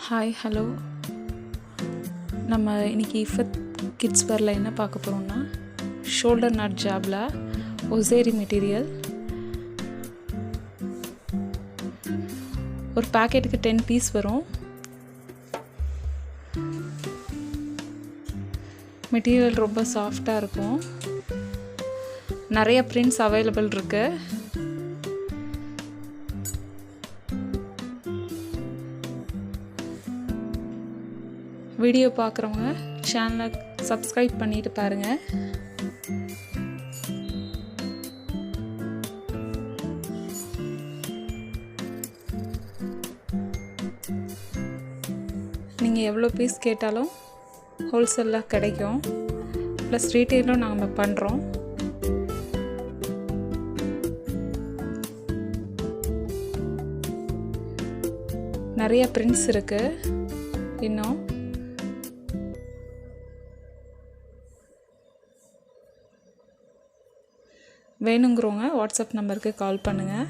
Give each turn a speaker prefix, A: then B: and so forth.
A: Hi hello. நம்ம இன்றைக்கி இஃபத் kids வேரில் என்ன பார்க்க போகிறோம்னா ஷோல்டர் நாட் ஜாபில் ஒசேரி மெட்டீரியல். ஒரு பேக்கெட்டுக்கு 10 பீஸ் வரும். மெட்டீரியல் ரொம்ப சாஃப்டாக இருக்கும். நிறைய பிரிண்ட்ஸ் அவைலபிள் இருக்குது. வீடியோ பார்க்குறவங்க சேனலை சப்ஸ்கிரைப் பண்ணிட்டு பாருங்கள். நீங்கள் எவ்வளோ பீஸ் கேட்டாலும் ஹோல்சேலில் கிடைக்கும். ப்ளஸ் ரீட்டெயிலும் நாங்கள் பண்ணுறோம். நிறைய பிரிண்ட்ஸ் இருக்குது. இன்னும் வேணுங்கிறவங்க வாட்ஸ்அப் நம்பருக்கு கால் பண்ணுங்கள்.